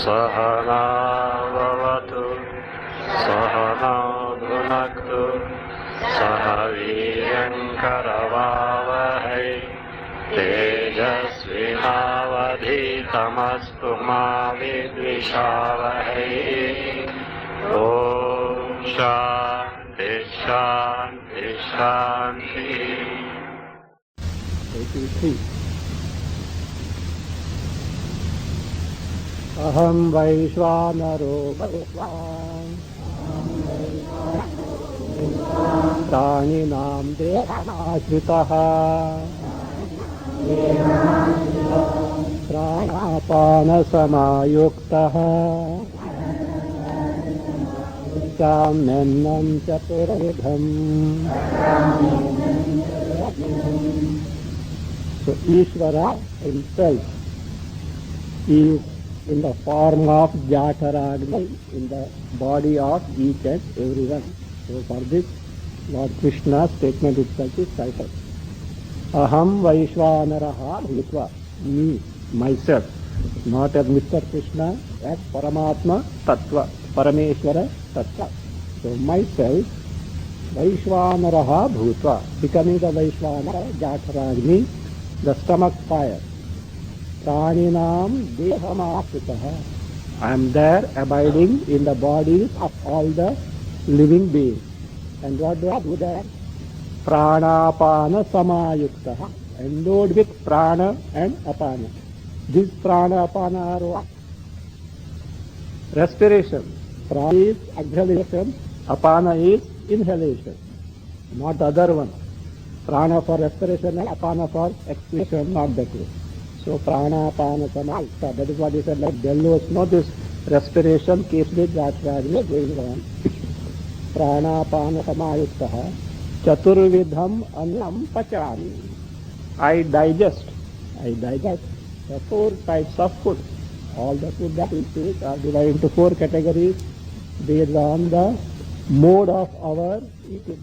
Sahana Vavatu Sahana Bhunaktu Sahaviyankaravavahai Tejasvinavadhitamastu ma vidvishavahai. Om Shanti Shanti Shanti. 83. Aham Vaishvanaro Bhagwan Praninam Dehanashvitaha Pranapana Samayuktaha Samnannam Chaturvidham. So Ishvara himself is in the form of Jataragni, in the body of each and everyone. So for this, Lord Krishna's statement itself is cited. Aham Vaishvanaraha Bhutva, me, myself, not as Mr. Krishna, as Paramatma Tattva, Parameshwara Tattva. So myself, Vaishvanaraha Bhutva, becoming the Vaishvanara, Jataragni, the stomach fire. Praninam Dehamasitaha. I am there abiding in the bodies of all the living beings. And what do I do there? Pranapana Samayuktaha. Endowed with prana and apana. This prana apana are what? Respiration. Prana is exhalation, apana is inhalation. Not the other one. Prana for respiration and apana for exhalation, not that way. So prana, apana, samayukta, that is what he said, like bellows, no, this respiration keeps the Jataragni going on. Prana, apana, samayukta, chaturvidham annam pachami. I digest the 4 types of food. All the food that we take are divided into 4 categories based on the mode of our eating.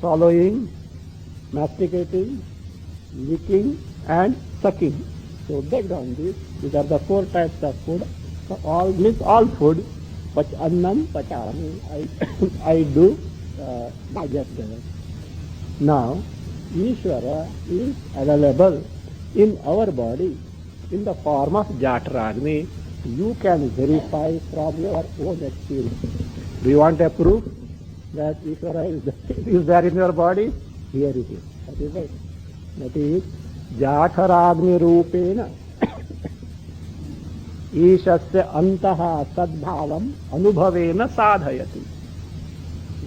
Swallowing, masticating, licking and sucking. So based on this, these are the 4 types of food. So all means all food, but annam pachami, I do digest them. Now, Ishvara is available in our body in the form of Jataragni. You can verify from your own experience. Do you want a proof that Ishvara is there in your body? Here it is. That is right. That is Jataragni Rupena Ishasya Antaha Sadbhavam Anubhavena Sadhayati.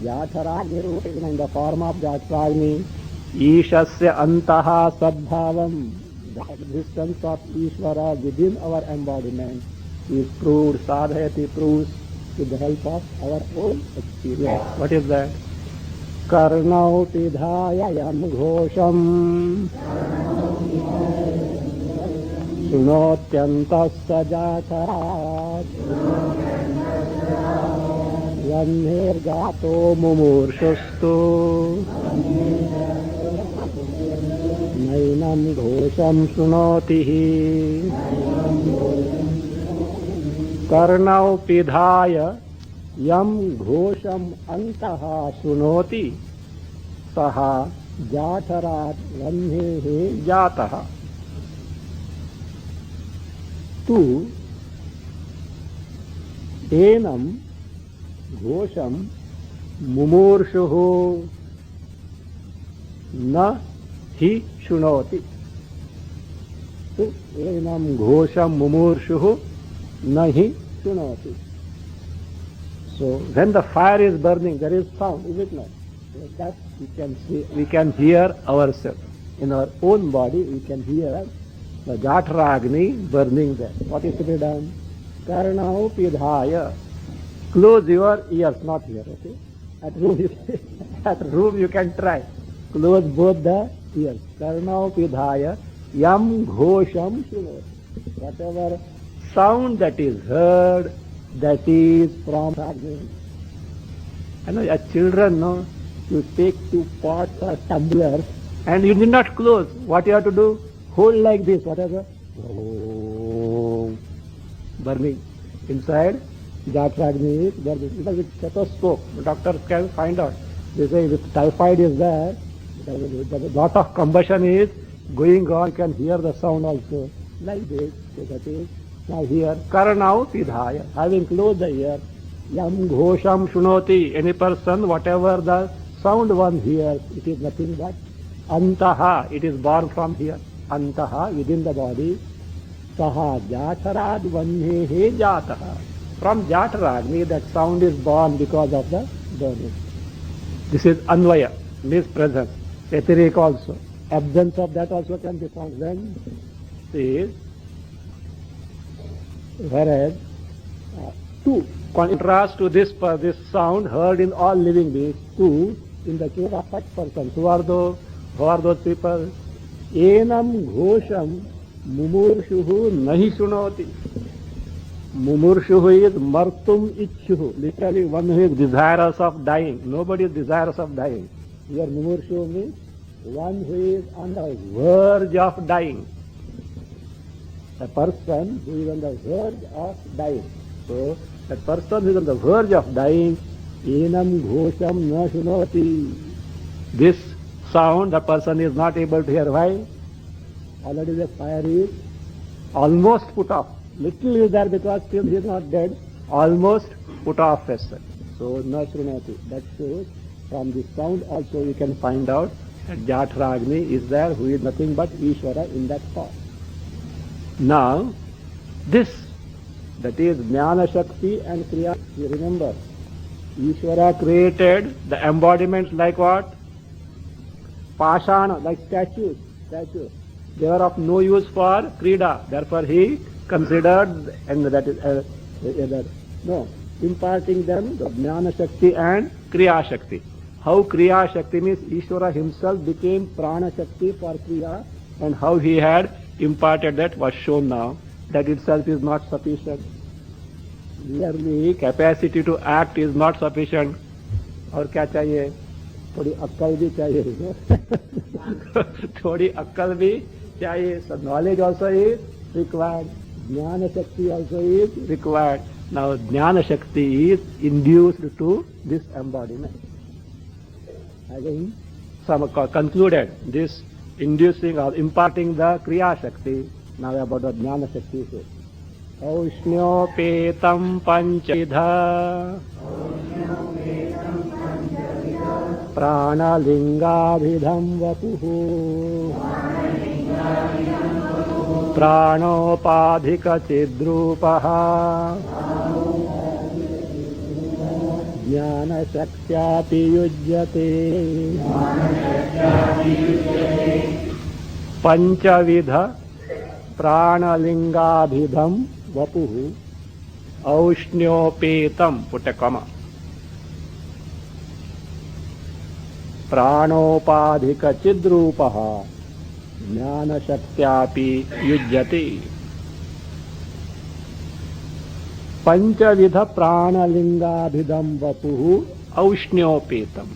Jataragni Rupena, in the form of Jataragni, Ishasya Antaha Sadbhavam, the existence of Ishvara within our embodiment is proved, Sadhayati proves with the help of our own experience. What is that? Karnau Pidhayayam Ghosham Sunotyantas Sajatarat Yanirgato Mumurshustu Nainam Ghosham Sunotihi. Karnau Pidhaya Yam Ghosham Antaha Sunoti Saha Jatarat Vanhehe Jataha. Tu Enam Ghosham Mumurshuhu Na Hi Shunoti. Tu Enam Ghosham Mumurshuhu Na Hi Shunoti. So when the fire is burning, there is sound, is it not? That we can see, we can hear ourselves. In our own body, we can hear the Jataragni burning there. What is to be done? Karnau Pidhaya. Close your ears, not here, okay? At room you can try. Close both the ears. Karnau Pidhaya Yam Ghosham Shunot. Whatever sound that is heard, that is from Agni. I know as children, no, you take 2 pots or tumblers and you need not close. What you have to do? Hold like this. Whatever. Oh, burning. Inside Jatragni, there is a stethoscope. The doctors can find out. They say if typhoid is there, a lot of combustion is going on. You can hear the sound also. Like this. So that is now here. Karnau pidhaya. Having closed the ear. Yam ghosham shunoti. Any person, whatever the sound one hears, it is nothing but antaha. It is born from here. Antaha, within the body. Saha jatarad vanyehe jataha. From Jataragni, that sound is born because of the burning. This is Anvaya, means presence. Etheric also. Absence of that also can be found. Then is whereas two contrast to this sound heard in all living beings. Two, in the case of such persons, who are those people? Enam ghosham mumurshuhu nahi shunoti. Mumurshuhu is martum ichhuhu. Literally one who is desirous of dying. Nobody is desirous of dying. Here mumurshuhu means one who is on the verge of dying. A person who is on the verge of dying. So, a person who is on the verge of dying, enam ghosham na shunoti. This sound the person is not able to hear. Why? Already the fire is almost put off. Little is there because still he is not dead. Almost put off person. So, na shunoti. That shows from this sound also you can find out that Jatragni is there, who is nothing but Ishvara in that form. Now, this, that is Jnana Shakti and Kriya. You remember, Ishvara created the embodiments like what? Pashana, like statues. They are of no use for Krida. Therefore, he considered, and that is imparting them the Jnana Shakti and Kriya Shakti. How Kriya Shakti means Ishvara himself became Prana Shakti for Kriya, and how he had imparted that was shown now. That itself is not sufficient. Merely capacity to act is not sufficient. और क्या चाहिए? थोड़ी अक्कल भी चाहिए. थोड़ी अक्कल भी चाहिए. So knowledge also is required. Jnana Shakti also is required. Now Jnana Shakti is induced to this embodiment. Having concluded this inducing or imparting the Kriya Shakti, now about the Jnana Shakti. Aushnyopetam panchavidha pranalingabhidham vapuhu pranopadhika chidrupaha Jnana Shaktyapi yujyate Panchavidha Pranalingabhidham Vapuhu Aushnyopetam, put a comma, Pranopadhika Chidrupaha Jnana Shaktyapi yujyate Panchavidha Pranalingabhidam Vapuhu Aushnyopetam.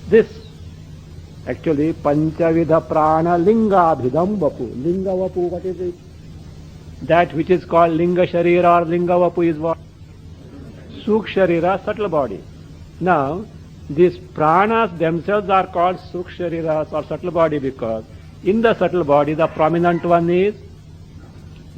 This actually Panchavidha Pranalingabhidam Vapu. Linga Vapu, what is it? That which is called Linga Sharira or Linga Vapu is what? Sukh Sharira, subtle body. Now, these pranas themselves are called Sukh Shariras or subtle body because in the subtle body the prominent one is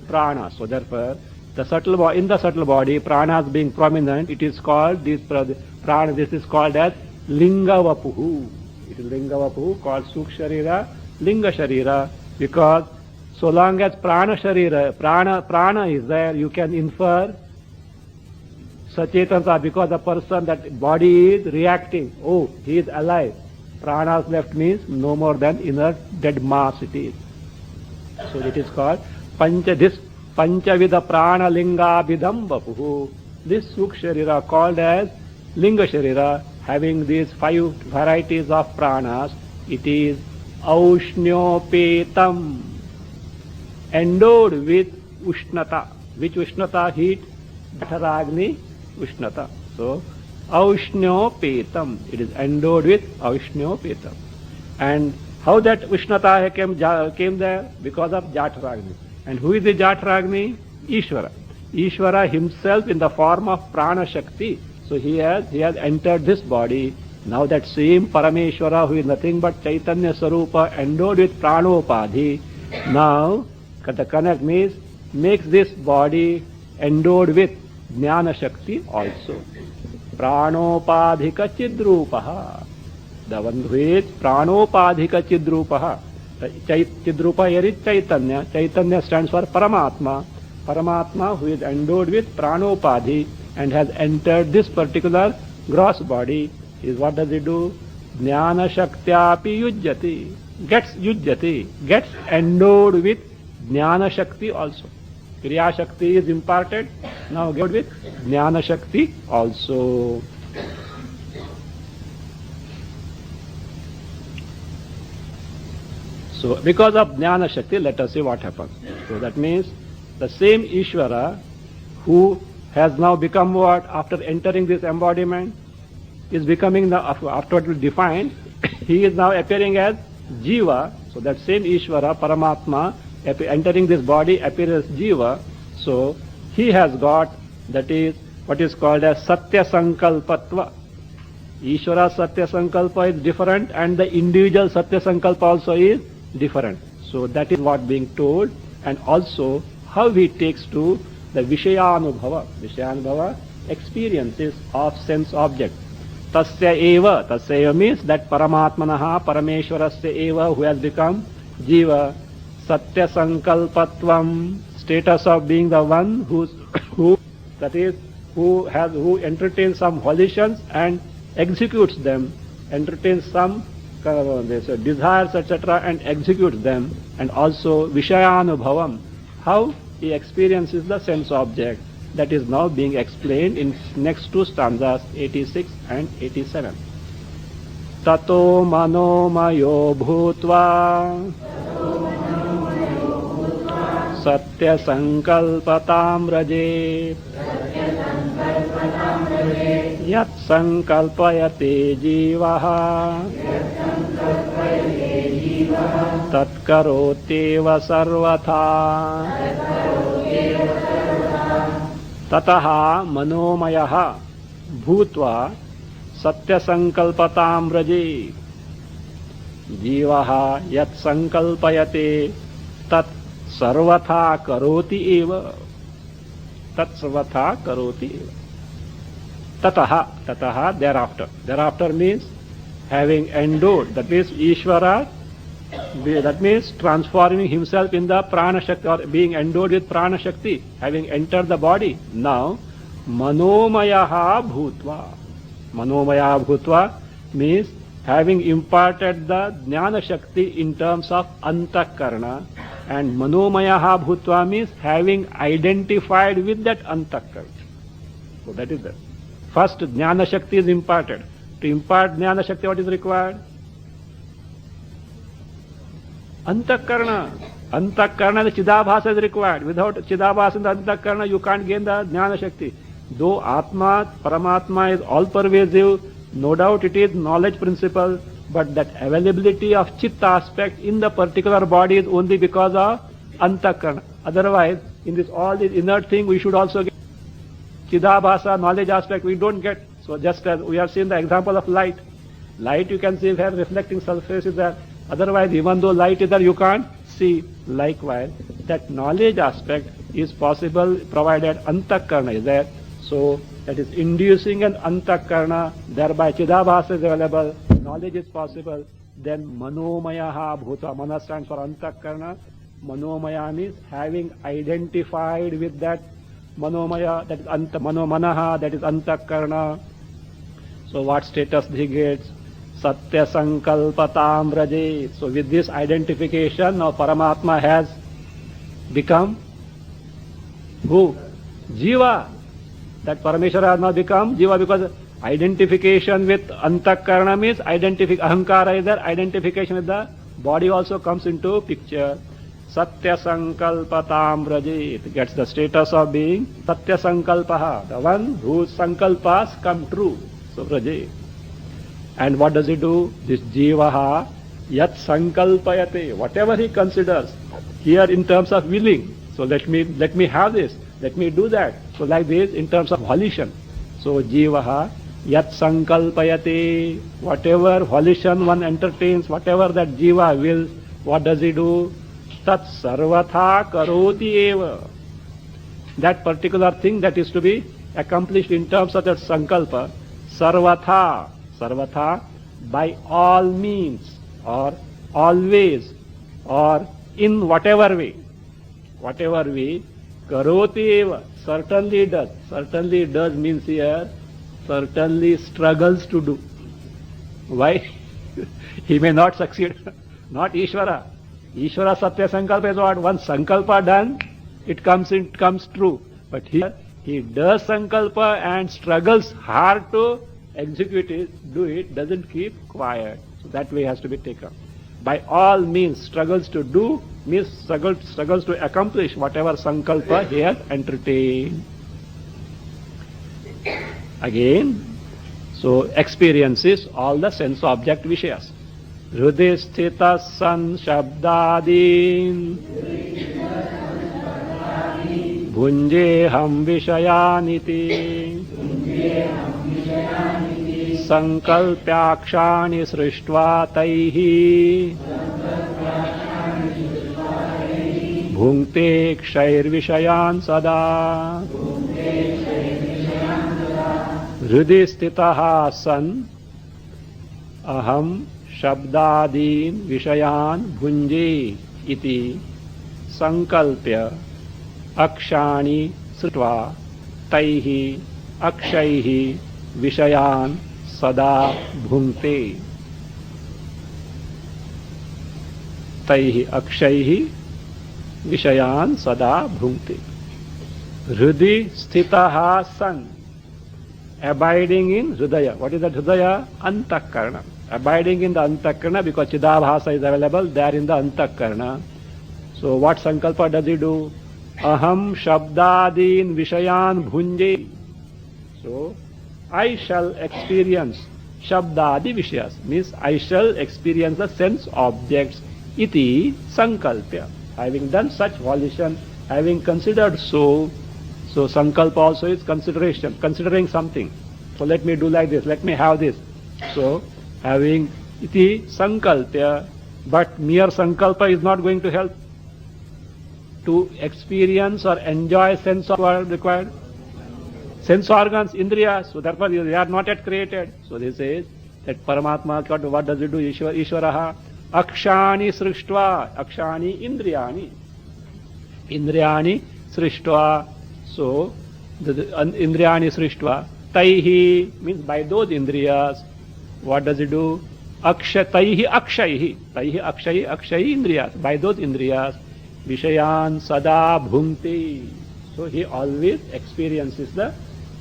prana. So therefore, in the subtle body, pranas being prominent, it is called, this is called as Linga Vapuhu. It is Linga Vapuhu, called Sukh Sharira, Linga Sharira, because so long as prana is there, you can infer Sachetansa, because the person, that body is reacting. Oh, he is alive. Pranas left means no more than inert dead mass it is. So it is called Panchavidha Prana Lingabhidam Vapuhu. This Sukh Sharira called as Linga Sharira, having these 5 varieties of pranas, it is Aushnopetam, endowed with Ushnata. Which Ushnata? Heat. Dharagni Ushnata. So Aushnopetam, it is endowed with Aushnopetam. And how that Ushnata came there? Because of Jatragni. And who is the Jatragni? Ishvara. Ishvara himself in the form of Prana Shakti. So he has entered this body. Now that same Parameshwara, who is nothing but Chaitanya Sarupa endowed with Pranopadhi, now the connect means makes this body endowed with Jnana Shakti also. Pranopadhika Chidrupaha. The one who is Pranopadhika Chidrupaha. Chidrupa here is Chaitanya. Chaitanya stands for Paramatma. Paramatma who is endowed with Pranopadhi and has entered this particular gross body is what does he do? Jnana Shaktyapi Yujjati. Gets endowed with Jnana Shakti also. Kriya Shakti is imparted, now get with Jnana Shakti also. So because of Jnana Shakti, let us see what happens. So that means the same Ishvara who has now become what? After entering this embodiment, is becoming the, afterwards defined, he is now appearing as Jiva. So that same Ishvara, Paramatma, entering this body appears as Jiva. So he has got, that is what is called as Satya Sankalpatva. Ishvara Satya Sankalpa is different and the individual Satya Sankalpa also is different. So that is what being told, and also how he takes to the Vishayanubhava. Vishayanubhava, experiences of sense object. Tasya eva means that Paramatmanaha, Parameshwarasya eva, who has become Jiva. Satya Sankalpatvam, status of being the one who entertains some volitions and executes them, entertains some desires, etc., and executes them, and also Vishayanubhavam, how he experiences the sense object. That is now being explained in next two stanzas, 86 and 87. Tato manomayo bhutva satya sankalpatam raje yat sankalpayate jivaha tat karoteva sarvatha. Tataha manomayaha bhutva satya sankalpatam raje jivaha yat sankalpayate tat sarvatha karoti eva. Tat sarvatha karoti eva. Tataha, thereafter means having endowed, that means Ishvara, that means transforming himself in the Prana Shakti, or being endowed with Prana Shakti, having entered the body. Now, Manomayaha Bhutva. Manomayaha Bhutva means having imparted the Jnana Shakti in terms of Antakarna, and Manomayaha Bhutva means having identified with that Antakarna. So that is that. First, Jnana Shakti is imparted. To impart Jnana Shakti, what is required? Antakarna. Antakarna, the Chidabhasa is required. Without Chidabhasa in the Antakarna, you can't gain the Jnana Shakti. Though Atma, Paramatma is all pervasive, no doubt it is knowledge principle, but that availability of Chitta aspect in the particular body is only because of Antakarna. Otherwise, in this all this inert thing, we should also get Chidabhasa, knowledge aspect, we don't get. So just as we have seen the example of light. Light you can see where reflecting surface is there. Otherwise, even though light is there, you can't see. Likewise, that knowledge aspect is possible provided Antakarna is there. So that is inducing an Antakarna, thereby Chidabhasa is available, knowledge is possible. Then Manomayaha Bhuta, Mana stands for Antakarna. Manomaya means having identified with that Manomaya, that is Manomanaha, that is Antakarna. So what status he gets? Satya Sankalpatam Raje. So with this identification, now Paramatma has become who? Jiva. That Parameshwara has now become Jiva, because identification with Antakarna means Ahankara is there, identification with the body also comes into picture. Satya Sankalpatam Raje. It gets the status of being Satya Sankalpaha, the one whose Sankalpas come true. So Raje. And what does he do? This Jivaha Yat Sankalpayate, whatever he considers, here in terms of willing, So let me have this. Let me do that. So like this in terms of volition. So jivaha yat sankalpayate, whatever volition one entertains, whatever that jiva wills, what does he do? Tat sarvatha karoti eva. That particular thing that is to be accomplished in terms of that sankalpa, sarvatha, by all means, or always, or in whatever way, karoti eva, certainly does means here, certainly struggles to do. Why? He may not succeed. Not Ishvara. Ishvara Satya Sankalpa is what? Once Sankalpa done, it comes true. But here, he does Sankalpa and struggles hard to execute it, do it, doesn't keep quiet. So that way has to be taken. By all means, struggles to do means struggles to accomplish whatever Sankalpa he has entertained. Again, so experiences all the sense object vishayas. Hriday sthita san shabdadin bhunjeham vishayaniti sankalpyakshani srishtva taihi bhunkte kshair vishayan sada. Hriday sthitaha san aham shabdadin vishayan bhunje iti sankalpya akshani sritva taihi akshaihi vishayan sada bhunkte. Taihi akshaihi vishayan sada bhunkte. Hriday sthitaha san, abiding in hridaya. What is that hridaya? Antakarna. Abiding in the antakarna, because Chidabhasa is available there in the antakarna. So what sankalpa does he do? Aham shabdadin vishayan bhunje. So I shall experience shabdadi vishayas, means I shall experience the sense objects. Iti sankalpya. Having done such volition, having considered so sankalpa also is consideration, considering something. So let me do like this, let me have this. So having iti sankalpya, but mere sankalpa is not going to help. To experience or enjoy sense of what required? Sense organs, indriyas. So therefore they are not yet created. So this says that Paramatma, what does it do? Ishvaraha akshani srishtva, akshani indriyani. Indriyani srishtva. So the indriyani srishtva. Taihi means by those indriyas. What does it do? Taihi akshaihi. Taihi akshaihi indriyas. By those indriyas. Vishayan sada bhunkte. So he always experiences the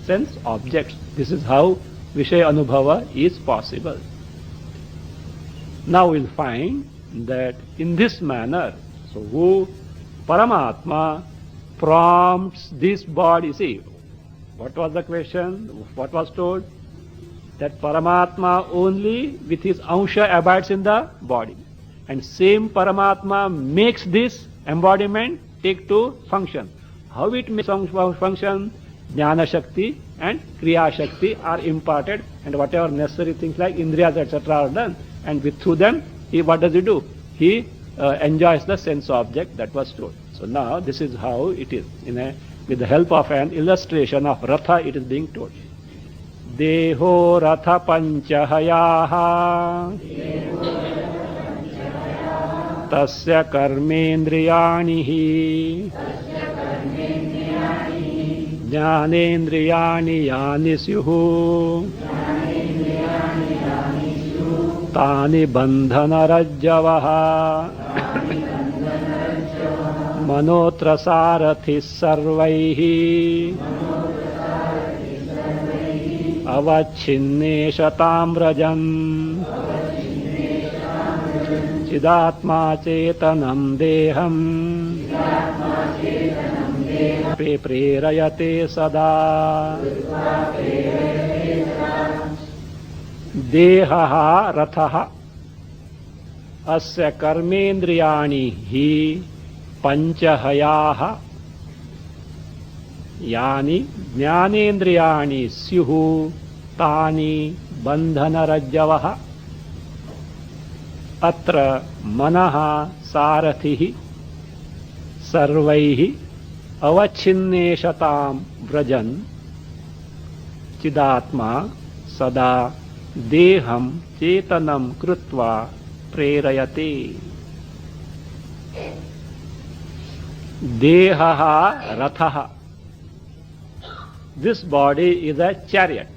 sense objects. This is how Vishaya Anubhava is possible. Now we'll find that in this manner, so who Paramatma prompts this body. See, what was the question? What was told? That Paramatma only with his Ansha abides in the body. And same Paramatma makes this embodiment take to function. How it makes function? Jnana Shakti and Kriya Shakti are imparted, and whatever necessary things like Indriyas etc. are done, and through them, what does he do? He enjoys the sense object that was told. So now this is how it is. With the help of an illustration of Ratha, it is being told. Deho Ratha Panchahayaha Tasya Karmendriyani Jnanendriyani Yani Syuhu Tani Bandhana Rajjavaha Manotra Sarathi Sarvaihi Avachinne Shatamrajan Chidatma Chetanam Deham Prerayate Sada Dehaha Rathaha Asya Karmendriyani Hi Panchahayaha यानि ज्ञानेन्द्रियाणि स्युः तानि बन्धनरज्जवः अत्र मनः सारथिः सर्वैः अवच्छिन्नेशतां व्रजन् चिदात्मा सदा देहं चेतनं कृत्वा प्रेरयते. देहः रथः. This body is a chariot.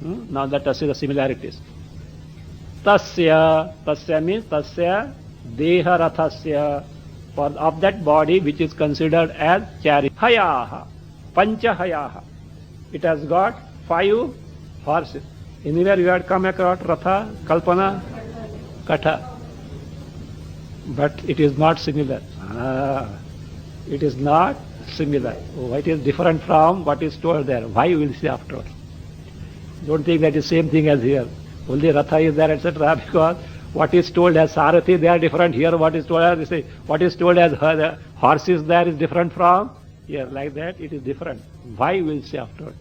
Now let us see the similarities. Tasya means tasya deha rathasya, of that body which is considered as chariot. Hayaha, pancha hayaha. It has got 5 horses. Anywhere you had come across ratha, kalpana, katha. But it is not similar. It is not similar. Oh, it is different from what is told there. Why we will see afterwards. Don't think that is same thing as here. Only ratha is there, etc. Because what is told as Sarathi, they are different. Here what is told as, what is told as horses there is different from here. Like that, it is different. Why we will see afterwards.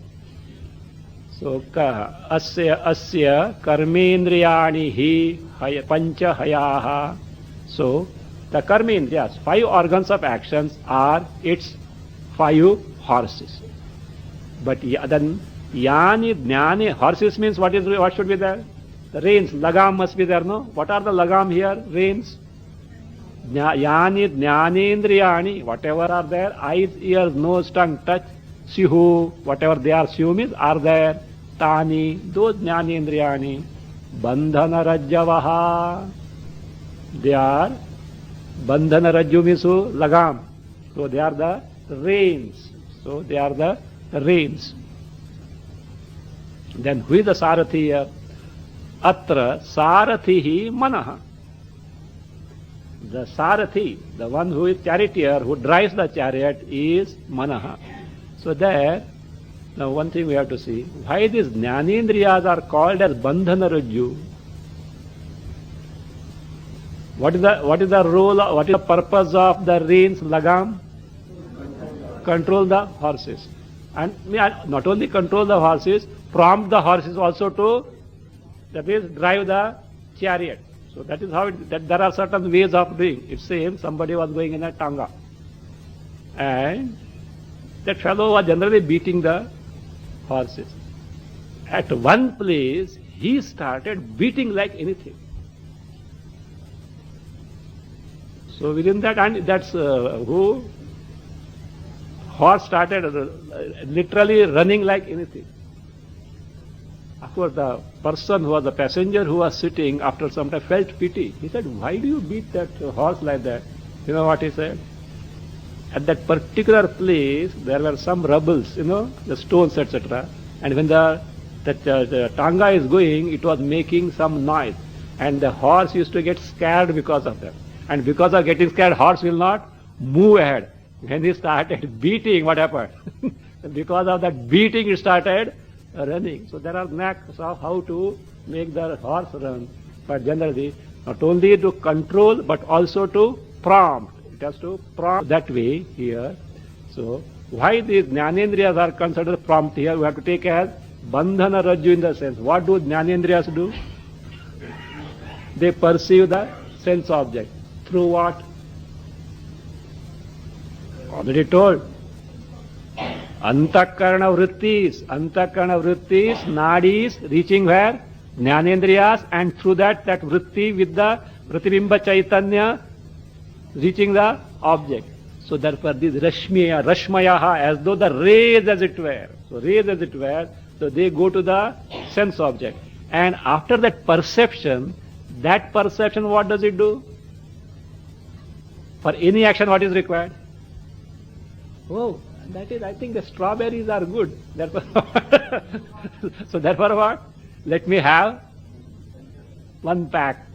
So, asya karmendriyani hi pancha hayaha. So, the karmendriyas, 5 organs of actions are its 5 horses. But then yani jnani, horses means what should be there? The reins, lagam must be there, no? What are the lagam here? Reins. Yani jnanendriyani, whatever are there, eyes, ears, nose, tongue, touch, syuhu, whatever they are, syuhu means are there. Tani, those jnanendriyani, bandhana rajjavaha, they are bandhana rajju means lagam. So they are the reins. So they are the reins. Then who is the Sarathi here? Atra Sarathihi Manaha. The Sarathi, the one who is charioteer, who drives the chariot, is Manaha. So there, now one thing we have to see, why these Jnanendriyas are called as Bandhana Rajju? What is the role, what is the purpose of the reins, lagam? Control the horses. And not only control the horses, prompt the horses also to, that is, drive the chariot. So that is how that there are certain ways of doing. It's same, somebody was going in a tanga. And that fellow was generally beating the horses. At one place, he started beating like anything. So within that, and that's who horse started literally running like anything. Of course, the person who was the passenger who was sitting after some time felt pity. He said, why do you beat that horse like that? You know what he said? At that particular place, there were some rubbles, the stones, etc. And when the tanga is going, it was making some noise. And the horse used to get scared because of that. And because of getting scared, horse will not move ahead. When he started beating, what happened? Because of that beating, it started running. So there are knacks of how to make the horse run. But generally, not only to control, but also to prompt. It has to prompt that way here. So why these Jnanendriyas are considered prompt here? We have to take as Bandhana Rajju in the sense. What do Jnanendriyas do? They perceive the sense object. Through what? Already told. Antakarana vrittis, nadis reaching where? Jnanendriyas, and through that vritti with the pratibimba chaitanya reaching the object. So therefore these rashmayaha, as though the rays as it were. So rays as it were, so they go to the sense object. And after that perception what does it do? For any action what is required? Oh, that is, I think the strawberries are good. Therefore, so therefore what? Let me have 1 pack.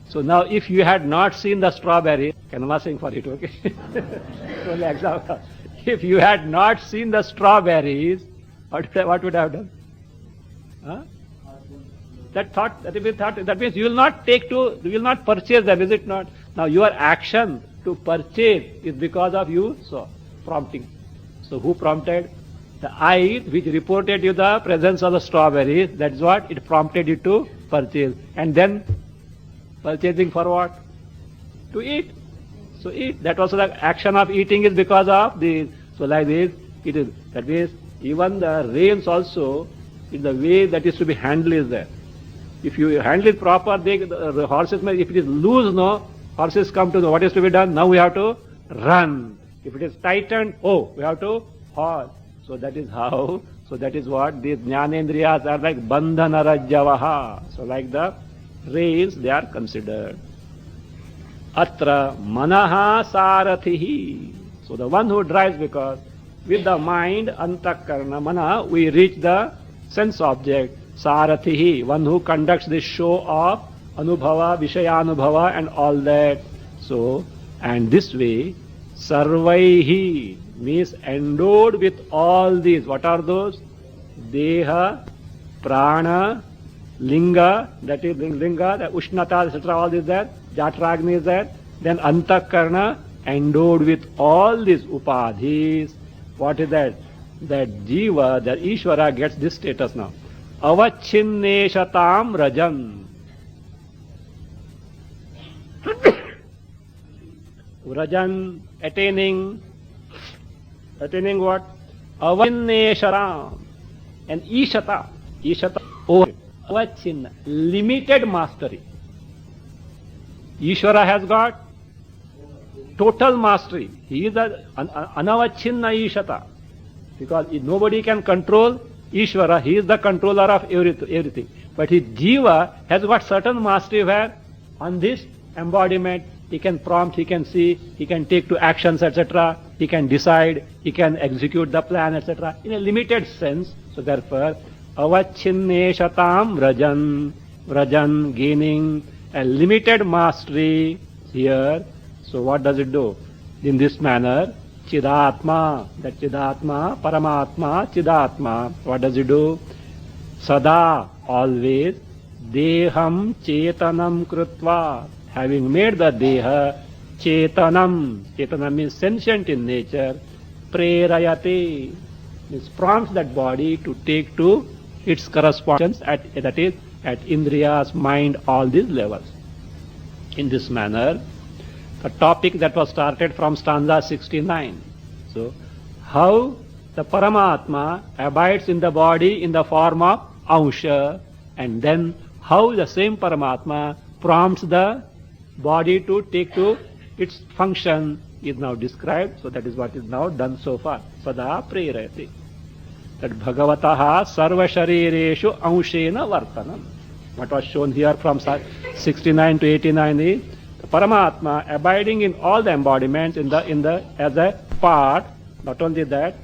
So now if you had not seen the strawberry, canvassing for it, okay? Only example. If you had not seen the strawberries, what would have done? Huh? That means you will not purchase them, is it not? Now your action to purchase is because of you, so prompting. So who prompted? The eye which reported you the presence of the strawberries, that's what it prompted you to purchase. And then purchasing for what? To eat. So eat. That also the action of eating is because of the, so like this, it is. That means even the reins also, in the way that is to be handled is there. If you handle it proper, the horses may, if it is loose, no, horses come to know what is to be done. Now we have to run. If it is tightened, we have to halt. So that is how, so that is what these jnanendriyas are like bandhanarajyavaha. So like the reins, they are considered. Atra manaha sarathihi. So the one who drives, because with the mind, antakarna, mana, we reach the sense object. Sarathihi, one who conducts this show of anubhava, vishayanubhava and all that. So, and this way, sarvaihi means endowed with all these. What are those? Deha, prana, linga, that is linga, the ushnata, etc. All this there. Jatragni is there. Then antakarna, endowed with all these upadhis. What is that? That jiva, that Ishvara gets this status now. Avachinneshatam rajan. Rajan, attaining what? Avachinnesharam. And Ishata, over. Avachinna, limited mastery. Ishvara has got total mastery. He is an anavachinna Ishata. Because nobody can control Ishvara. He is the controller of everything. But his jiva has got certain mastery where on this embodiment he can prompt, he can see, he can take to actions, etc. He can decide, he can execute the plan, etc. in a limited sense. So therefore, avachinneshatam rajan, gaining a limited mastery here. So what does it do? In this manner, Chidatma, that Chidatma, Paramatma, Chidatma, what does it do? Sada, always, Deham Chetanam Krutva, having made the Deha, Chetanam means sentient in nature, Prerayate, means prompts that body to take to its correspondence that is, at Indriyas, mind, all these levels. In this manner, a topic that was started from stanza 69. So, how the Paramatma abides in the body in the form of Ansha, and then how the same Paramatma prompts the body to take to its function is now described. So that is what is now done so far. Sada prerayati. That Bhagavataha sarva sharireshu anshena vartanam. What was shown here from 69 to 89 is Paramatma abiding in all the embodiments in the as a part. Not only that,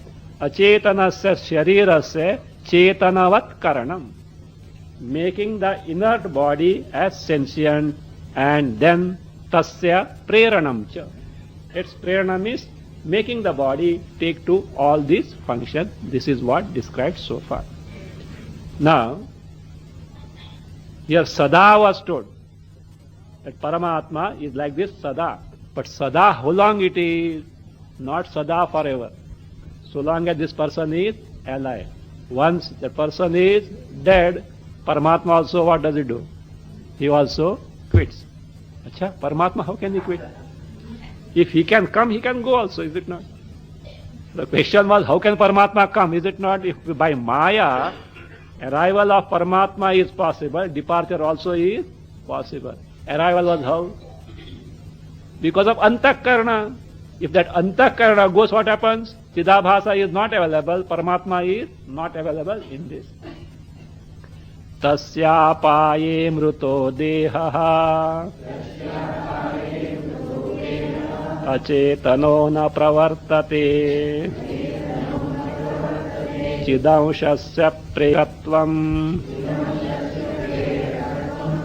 acetanasya sharirasya chetanavat karanam, making the inert body as sentient, and then tasya preranam cha. Its preranam is making the body take to all these functions. This is what described so far. Now, here Sada was told. That Paramatma is like this Sada. But Sada, how long it is? Not Sada forever. So long as this person is alive. Once the person is dead, Paramatma also, what does he do? He also quits. Acha, Paramatma, how can he quit? If he can come, he can go also, is it not? The question was, how can Paramatma come? Is it not? If by Maya, arrival of Paramatma is possible, departure also is possible. Arrival was how? Because of Antakarna. If that Antakarna goes, what happens? Chidabhasa is not available, Paramatma is not available in this. Tasyapaye mruto dehaha acetano na pravartate chidamshasya prekatvam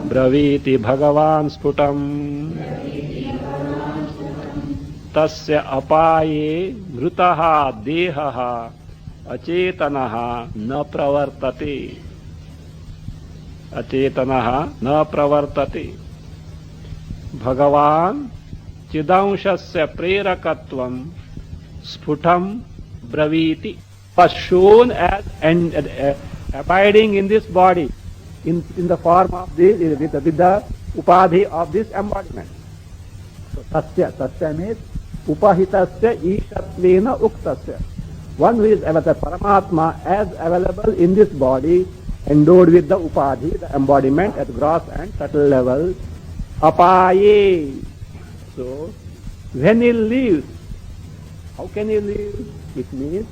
braviti bhagavan sputam tasya apaye mrutaha dehaha acetanaha na pravartate acetanaha na pravartate bhagavan chidamshasya prerakatvam sputam braviti, was shown as abiding in this body, in the form of this, with the upadhi of this embodiment. So tasya means upahitasya ishatvena uktasya. One who is the Paramatma as available in this body, endowed with the upadhi, the embodiment at gross and subtle level, apaye. So when he lives, how can he live? It means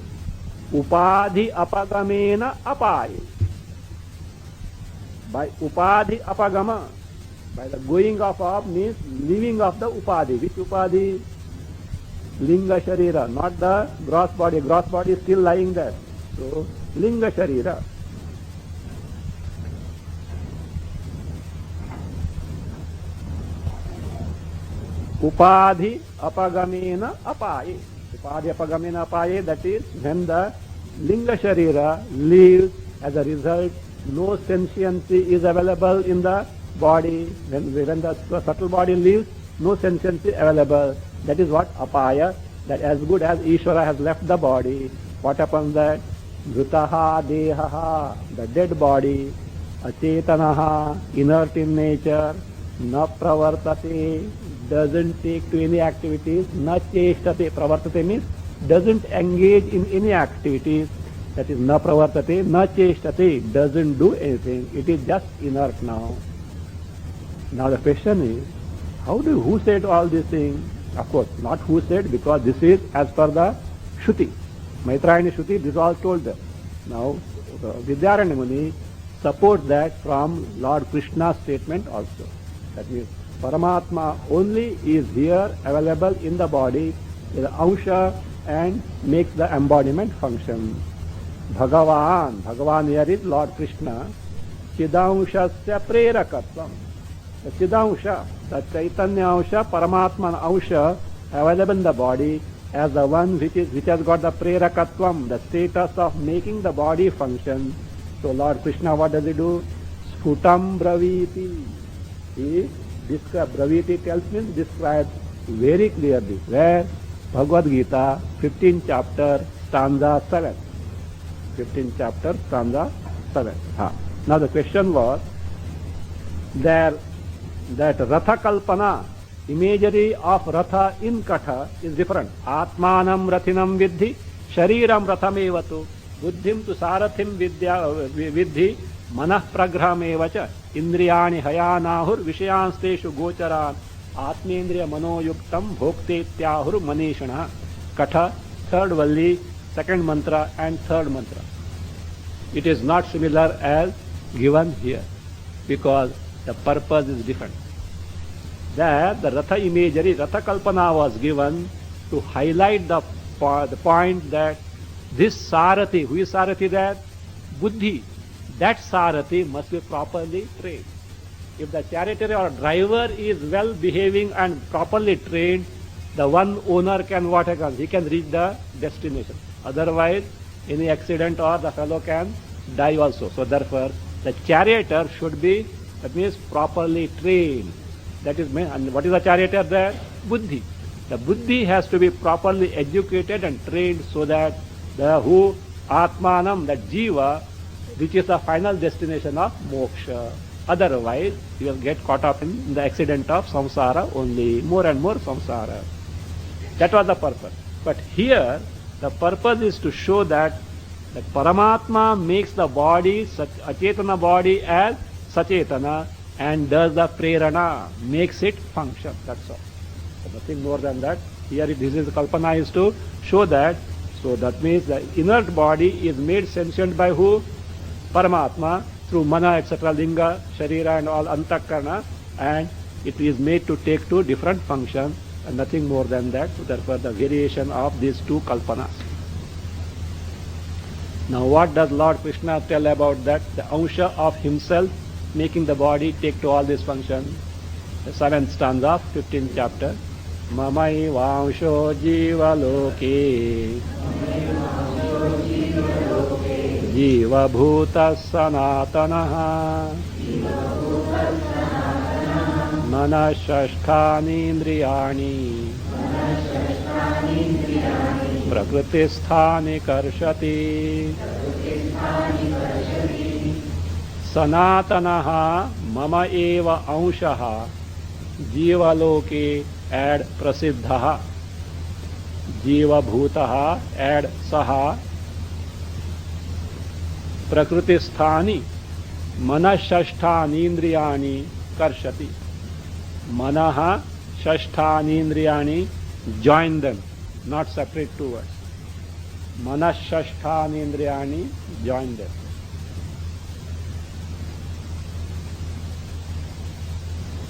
upadhi apagamena apaye. By upadhi apagama, by the going off means leaving of the upadhi. Which upadhi? Linga Sharira, not the gross body. Gross body is still lying there. So, Linga Sharira. Upadhi apagamena apaye. Upadhi apagamena apaye, that is when the Linga Sharira leaves, as a result, no sentiency is available in the body. When the subtle body leaves, no sentiency available. That is what apaya, that as good as Ishvara has left the body, what happens that? Dhrutaha dehaha, the dead body, achetanaha, inert in nature, na pravartate, doesn't take to any activities, na cheshtate, pravartate means doesn't engage in any activities, that is na pravartate, na cheshtate, doesn't do anything, it is just inert now. Now the question is, who said all these things? Of course, not who said, because this is as per the Shruti. Maitra and Shruti, this is all told them. Now, Vidyaranya Muni supports that from Lord Krishna's statement also. That means, Paramatma only is here available in the body, the Ansha, and makes the embodiment function. Bhagavan here is Lord Krishna, Chidaunshasya Prerakatvam. The Chidansha, the Chaitanya Ansha, Paramatma Ansha, available in the body as the one which has got the Prerakatvam, the status of making the body function. So Lord Krishna, what does he do? Sfutam Braviti. He describes, Braviti tells me, describes very clearly. Where? Bhagavad Gita, 15th chapter, stanza 7. 15th chapter, stanza 7. Now the question was, that Ratha Kalpana, imagery of Ratha in Katha is different. Atmanam Rathinam Vidhi, Shariram Rathamevatu, Buddhim tu Sarathim Vidhi, Manah Pragrahamevacha, Indriyani Hayanahur, Vishayansteshu Gocharan, Atmendriya Manoyuktam, Bhoktetyahur Manishana. Katha, third Valli, second mantra and third mantra. It is not similar as given here, because the purpose is different. That the Ratha imagery, Ratha Kalpana was given to highlight the point that this Sarathi, who is Sarathi there? Buddhi. That Sarathi must be properly trained. If the charioteer or driver is well behaving and properly trained, the one owner can he can reach the destination. Otherwise, any accident or the fellow can die also. So therefore, the charioteer should be, that means properly trained. That is, and what is the charioteer there? Buddhi. The Buddhi has to be properly educated and trained so that the Atmanam, that Jiva, reaches the final destination of moksha. Otherwise, you will get caught up in the accident of samsara only, more and more samsara. That was the purpose. But here, the purpose is to show that Paramatma makes the body, achetana body as Sachetana, and does the prerana, makes it function. That's all. So nothing more than that. Here this is the kalpana is to show that. So that means the inert body is made sentient by who? Paramatma, through mana, etc., linga, sharira and all antakarna, and it is made to take two different functions and nothing more than that. So therefore the variation of these two kalpanas. Now what does Lord Krishna tell about that? The ansha of himself making the body take to all these functions. The 7th stanza of 15th chapter. Mamai vansho jiva loke jiva bhuta sanatanaha manashashthani indriyani प्रकृतिस्थानि कर्षति सनातनः मम एव अंशः जीवलोके add प्रसिद्धः जीवभूतः add सः प्रकृतिस्थानि मनःषष्ठानीन्द्रियाणि कर्षति मनः षष्ठानीन्द्रियाणि join them, not separate two words. Manashashthānindriyāni, join them.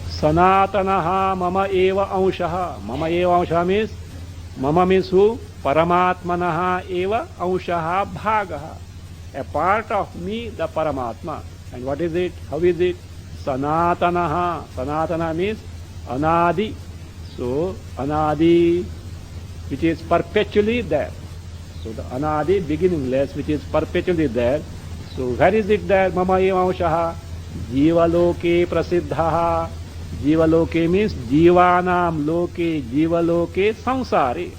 Sanatanaha mama eva anshaha. Mama eva anshaha means, mama means who? Paramatmanaha eva anshaha bhagaha. A part of me, the Paramatma. And what is it? How is it? Sanatanaha. Sanatana means anadi. So, anadi, which is perpetually there. So, the anadi, beginningless, which is perpetually there. So, where is it there? Mama eva anshaha. Jivaloke prasiddhaha. Jivaloke means jivanam loke, jivaloke samsari.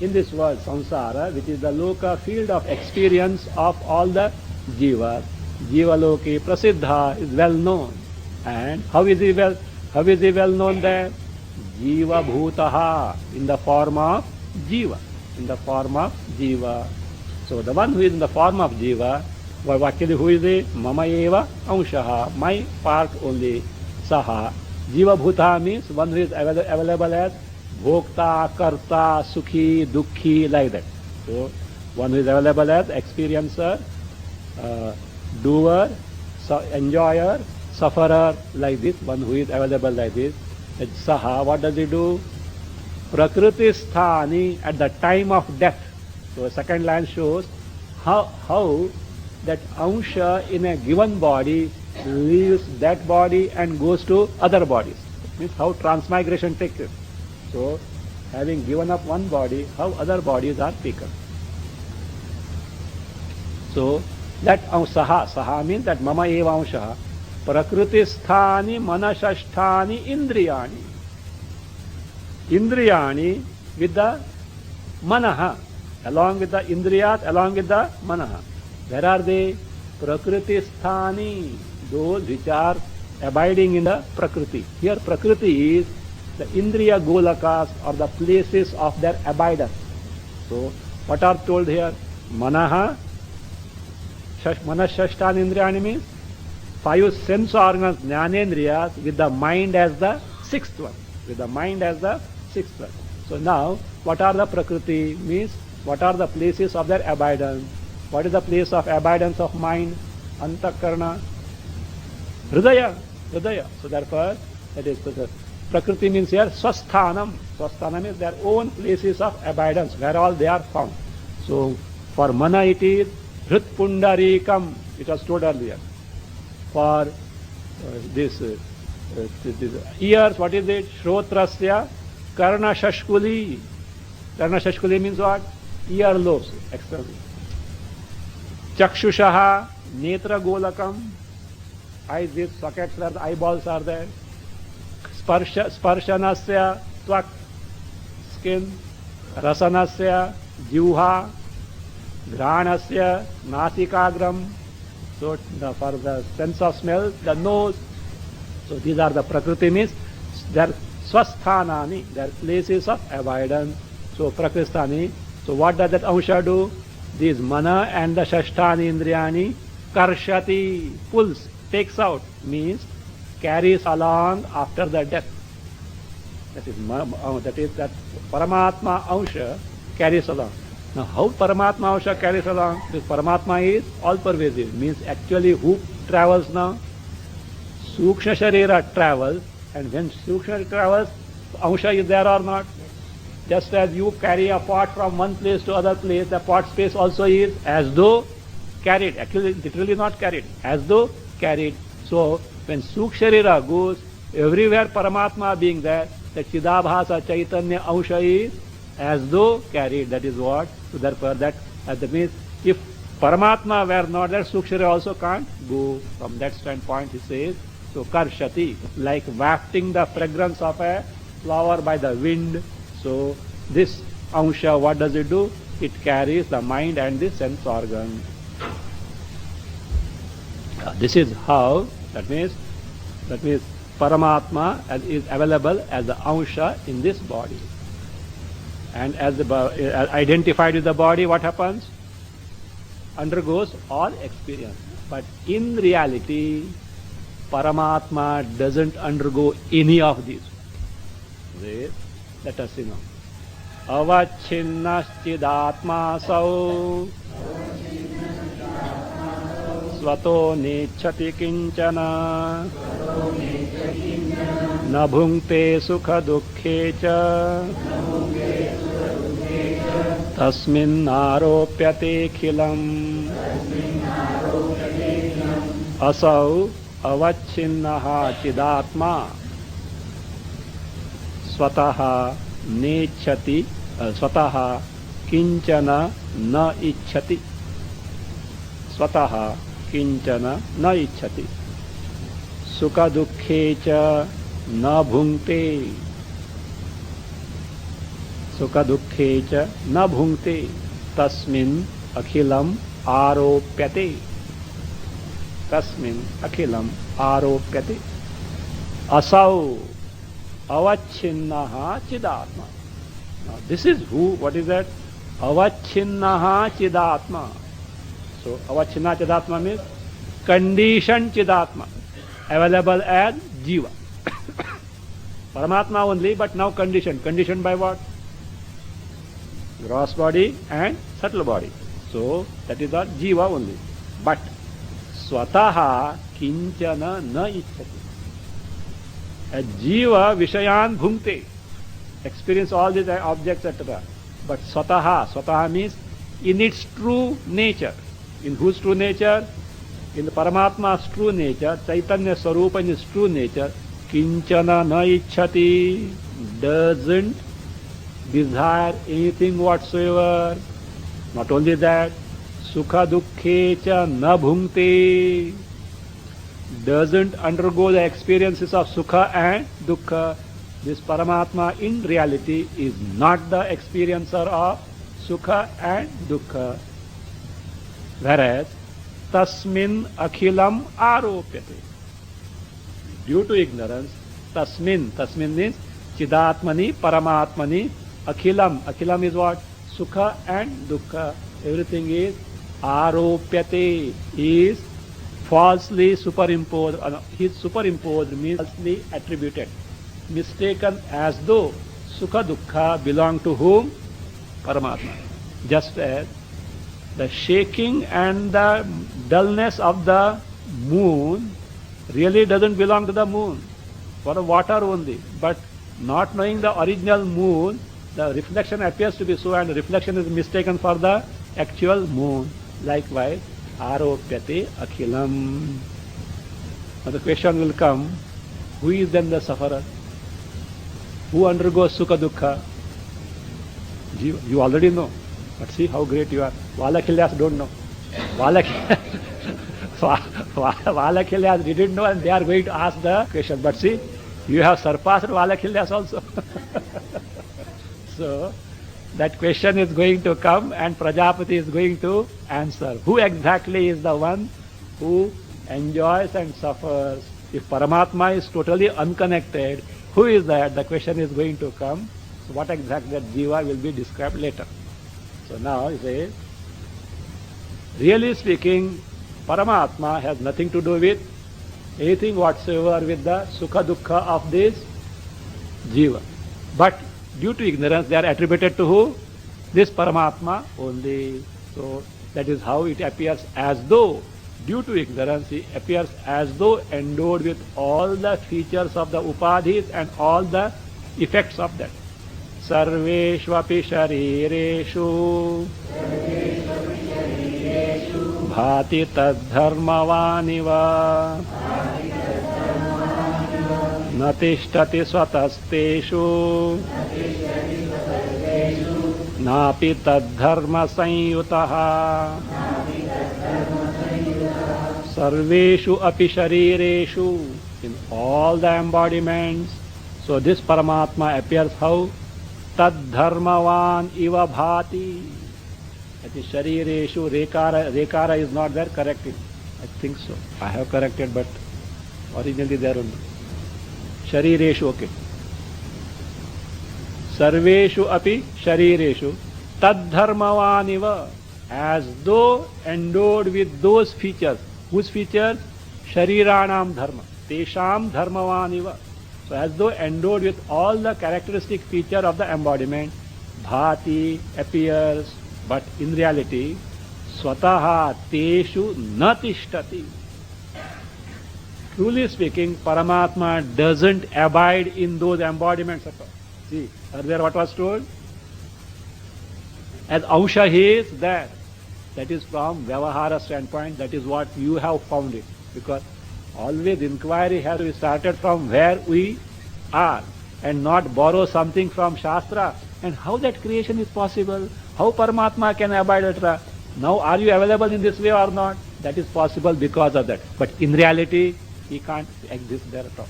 In this world, samsara, which is the loka, field of experience of all the jivas. Jivaloke prasiddha is well known. And how is he well known there? Jiva bhutaha, in the form of jiva. In the form of jiva. So the one who is in the form of jiva, well, actually who is he? Mama eva anshaha, my part only. Saha. Jiva bhuta means one who is available as bhokta, karta, sukhi, dukhi, like that. So one who is available as experiencer, doer, enjoyer, sufferer, like this, one who is available like this. And saha, what does he do? Prakriti sthani, at the time of death. So the second line shows how that ansha in a given body leaves that body and goes to other bodies. Means how transmigration takes place. So having given up one body, how other bodies are taken. So that saha means that mama eva anshaha. Prakriti sthani manashasthani indriyani. Indriyani with the manaha, along with the indriyat, along with the manaha. Where are they? Prakriti sthani, those which are abiding in the prakriti. Here prakriti is the indriya golakas, or the places of their abidance. So what are told here? Manaha, manashasthani indriyani means 5 sense organs, jnanendriyas, with the mind as the 6th one. With the mind as the 6th one. So now, what are the prakriti? Means, what are the places of their abidance? What is the place of abidance of mind? Antakarna. Hridaya. So therefore, that is prakriti means here swasthanam. Swasthanam is their own places of abidance, where all they are found. So for mana it is hritpundarikam, it was told earlier. For this ears, what is it? Shrotrasya karna shashkuli. Karna shashkuli means what? Ear lobes, externally. Chakshushaha netra golakam. Eyes, these sockets where the eyeballs are there. Sparshanasya tvak, skin. Rasanasya jivha. Granasya nasikagram. So for the sense of smell, the nose. So these are the prakriti means their swasthanani, their places of abidance. So prakristani. So what does that ansha do? These mana and the shasthani indriyani karshati, pulls, takes out, means carries along after the death. That is that Paramatma ansha carries along. Now how Paramatma ansha carries along? This Paramatma is all pervasive, means actually who travels now? Sukshma Sharira travels, and when Sukshma travels, ansha is there or not? Just as you carry a pot from one place to other place, the pot space also is as though carried. Actually, literally not carried, as though carried. So when Sukshma goes, everywhere Paramatma being there, the Chidabhasa Chaitanya ansha is as though carried. That is what. So therefore that means if Paramatma were not there, Sukshma also can't go. From that standpoint he says, so karshati, like wafting the fragrance of a flower by the wind. So this Ansha, what does it do? It carries the mind and the sense organ. This is how, that means Paramatma is available as the Ansha in this body. And as identified with the body, what happens? Undergoes all experience. But in reality, Paramatma doesn't undergo any of these. Let us see now. Avachinnaschidātmāsau svato nechati kinchana na bhunkte sukha dukkhe cha tasmin aropyate khilam asau avachinnaha chidatma swataha nechati swataha kinchana na ichhati swataha kinchana na ichhati sukha dukkhe cha na bhunkte sukha dukkhe cha na bhunkte tasmin akhilam aropyate tasmin akhilam aropyate asau avachinnaha chidatma. Now this is who, what is that? Avachinnaha chidatma. So avachinnaha chidatma means conditioned chidatma, available as jiva. Paramatma only, but now conditioned. Conditioned by what? Gross body and subtle body. So that is the jiva only. But swataha kinchana na ichhati. A jiva vishayan bhunkte, experience all these objects, etc. But swataha means in its true nature. In whose true nature? In the Paramatma's true nature, Chaitanya Swarupa in his true nature, kinchana na ichhati, doesn't desire anything whatsoever. Not only that, sukha dukkhe cha na bhunkte, doesn't undergo the experiences of sukha and dukkha. This Paramatma in reality is not the experiencer of sukha and dukkha. Whereas tasmin akhilam aropyate. Due to ignorance, tasmin means chidatmani, paramatmani, akhilam is what? Sukha and dukkha. Everything is aropyate, is falsely superimposed. His superimposed means falsely attributed, mistaken as though sukha dukkha belong to whom? Paramatma. Just as the shaking and the dullness of the moon really doesn't belong to the moon, for the water only. But not knowing the original moon, the reflection appears to be so, and the reflection is mistaken for the actual moon. Likewise, aropyate akhilam. Now the question will come, who is then the sufferer? Who undergoes sukha dukkha? You already know. But see how great you are. Valakilyas don't know. Valakilyas didn't know, and they are going to ask the question. But see, you have surpassed Valakilyas also. So, that question is going to come, and Prajapati is going to answer. Who exactly is the one who enjoys and suffers? If Paramatma is totally unconnected, who is that? The question is going to come. So what exactly that jiva will be described later. So now he says, really speaking, Paramatma has nothing to do with anything whatsoever with the sukha dukkha of this jiva. But due to ignorance, they are attributed to who? This Paramatma only. So that is how it appears, as though, due to ignorance, he appears as though endowed with all the features of the upadhis and all the effects of that. Sarveshvapi sharireshu bhati tadharmavaniva natishtati swatasteshu napi tadharma sanyutaha sarveshu api sharireshu, in all the embodiments. So this Paramatma appears how? tad dharmavan iva bhati. That is sharireshu rekara is not there, corrected. I think so. I have corrected, but originally there only. Sharireshu, okay. Sarveshu api sharireshu tad dharmavan iva, as though endowed with those features. Whose features? Shariranam dharma. Tesham dharmavan iva. So as though endowed with all the characteristic feature of the embodiment, bhati appears, but in reality, swataha teshu na tishtati. Truly speaking, Paramatma doesn't abide in those embodiments at all. See, earlier what was told? As Ansha he is there. That is from Vyavahara standpoint, that is what you have found it. Because always inquiry has to be started from where we are and not borrow something from Shastra. And how that creation is possible? How Paramatma can abide, etc. Now are you available in this way or not? That is possible because of that. But in reality, he can't exist there at all.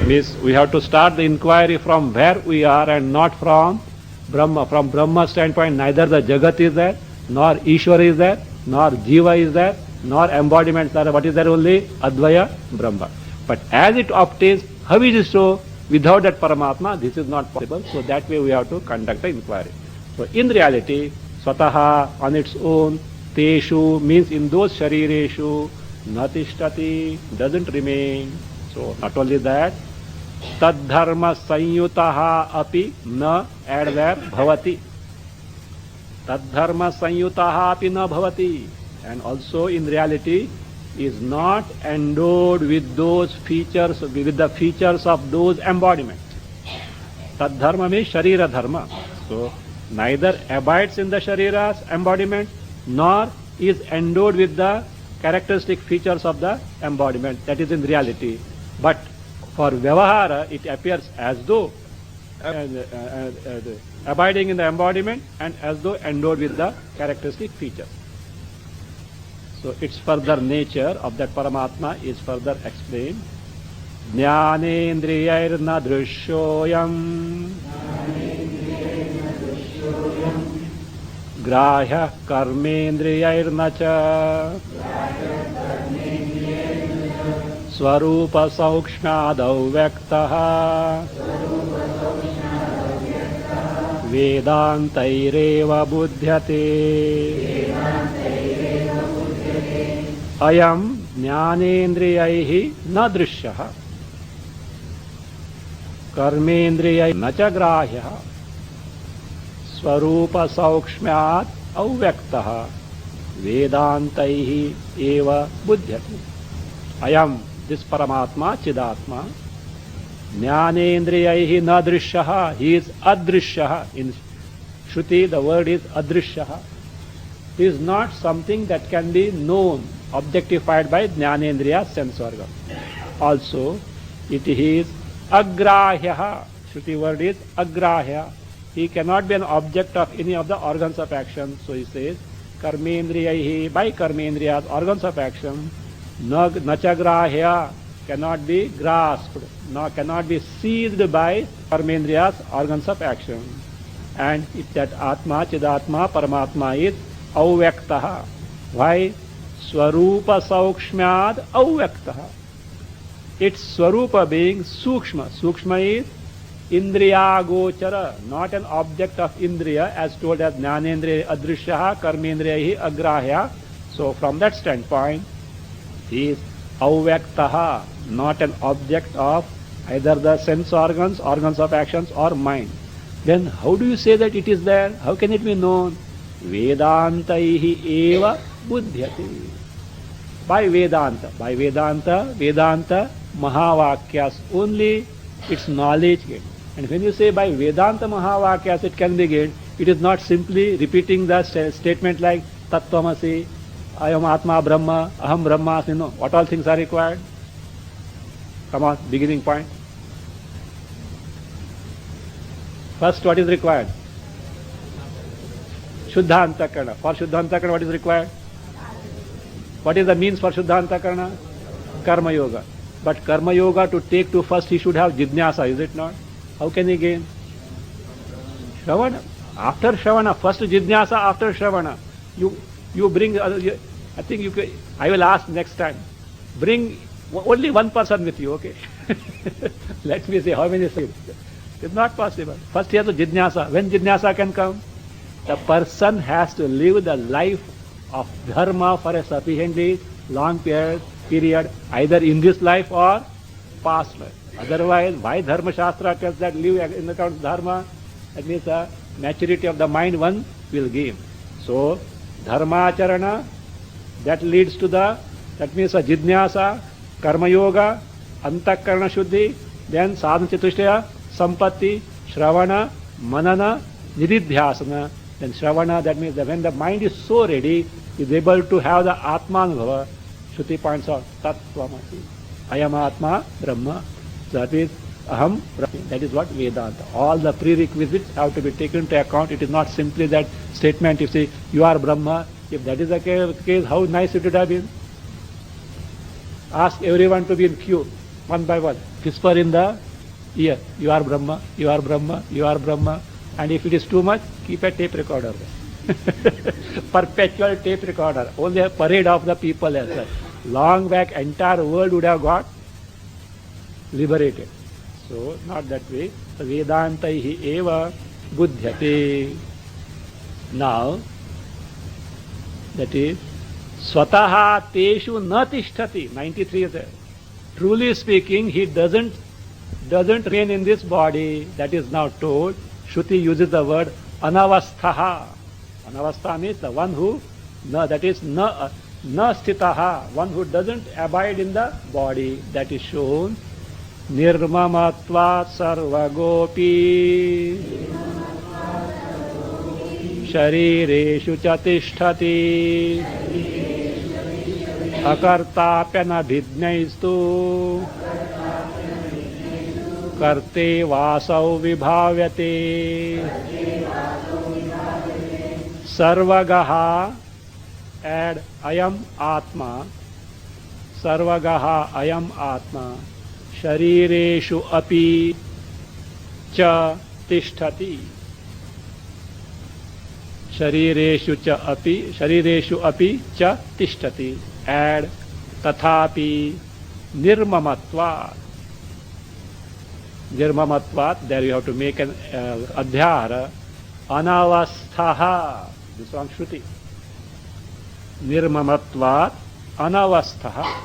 Means we have to start the inquiry from where we are and not from Brahma. From Brahma standpoint, neither the Jagat is there, nor Ishwar is there, nor Jiva is there, nor embodiments are. What is there? Only Advaya Brahma. But as it obtains, how is it so? Without that Paramatma, this is not possible. So that way we have to conduct the inquiry. So in reality, Swataha on its own, Teshu means in those Sharireshu, Natishtati doesn't remain. So not only that, Tad dharma sanyutaha api na add there bhavati. Tad dharma sanyutaha api na bhavati. And also in reality is not endowed with those features, with the features of those embodiments. Tad dharma means sharira dharma. So neither abides in the sharira's embodiment nor is endowed with the characteristic features of the embodiment. That is in reality. But for Vyavahara, it appears as though abiding in the embodiment and as though endowed with the characteristic features. So its further nature of that Paramatma is further explained. Jnanendriyairna drishyoyam grahya karmendriyairna cha Swarupa Saukshmadau Vyaktaha Vedantaireva Buddhyate Ayam Jnanendriyaihi na drishyaha Karmendriyaihi na cha grahyaha Swarupa Saukshmyat Avyaktaha Vedantaihi eva Buddhyate. Ayam, this Paramatma, Chidatma, Jnanendriyaihi na drishyaha, he is adrishyaha. In Shruti, the word is adrishyaha. He is not something that can be known, objectified by Jnanendriya sense organ. Also, it is agrahyaha. Shruti word is agrahya. He cannot be an object of any of the organs of action. So he says, Karmendriyaihi, by Karmendriya's organs of action, Nachagrahya cannot be grasped, nor cannot be seized by Karmendriya's organs of action. And if that Atma, Chidatma, Paramatma is Avyaktaha. Why? Swarupa Saukshmyad Avyaktaha. Its Swarupa being Sukshma. Sukshma is Indriya Gochara, not an object of Indriya, as told as Jnanendriya Adrishyaha, Karmendriyahi Agrahya. So from that standpoint, he is Avyaktaha, not an object of either the sense organs, organs of actions or mind. Then how do you say that it is there? How can it be known? Vedantaihi eva buddhyati. By Vedanta. By Vedanta, Vedanta Mahavakyas, only its knowledge gained. And when you say by Vedanta Mahavakyas it can be gained, it is not simply repeating the statement like Tattvamasi, Ayam Atma Brahma, Aham Brahmasmi. No. What all things are required? Come on, beginning point. First, what is required? Shuddha Antakarana. For Shuddha Antakarana, what is required? What is the means for Shuddha Antakarana? Karma Yoga. But Karma Yoga to take to first he should have Jidnyasa, is it not? How can he gain? Shravana. After Shravana, first Jidnyasa, after Shravana. You bring, I think you can, I will ask next time. Bring only one person with you, okay? Let me see how many say. It's not possible. First he has to Jidnyasa. When Jidnyasa can come? The person has to live the life of dharma for a sufficiently long period, either in this life or past life. Otherwise, why Dharma Shastra tells that live in the account of dharma? That means the maturity of the mind one will gain. So, dharma acharana, that leads to that means a jidnyasa, karma yoga, antakarana shuddhi, then sadhana chatushtaya, sampatti, shravana, manana, nididhyasana. Then shravana, that means that when the mind is so ready, is able to have the atmanubhava. Shruti points out, Tattvamasi, Ayam Atma Brahma. That is Aham Brahma. That is what Vedanta. All the prerequisites have to be taken into account. It is not simply that statement, if say, you are Brahma. If that is the case, how nice it would have been. Ask everyone to be in queue, one by one. Whisper in the ear, you are Brahma, you are Brahma, you are Brahma. And if it is too much, keep a tape recorder. Perpetual tape recorder. Only a parade of the people as well. Long back, entire world would have got liberated. So, not that way. Vedantaihi eva buddhyate. Now, that is, swataha teshu na tishtati. 93 is there. Truly speaking, he doesn't remain in this body. That is now told. Shruti uses the word anavasthaha. Anavastha means the one who, that is na sthitaha, one who doesn't abide in the body. That is shown. Nirmamatvat sarvagopi sharireshu chatisthati akartapyana bhidnaistu karte vasau vibhavyate sarvagaha, add ayam atma, sarvagaha ayam atma sharireshu api cha tishtati. Sharireshu api cha tishtati. Add tathapi nirmamatvat. Nirmamatvat, there you have to make an adhyara. Anavasthaha. This one Shruti. Nirmamatvat anavasthaha.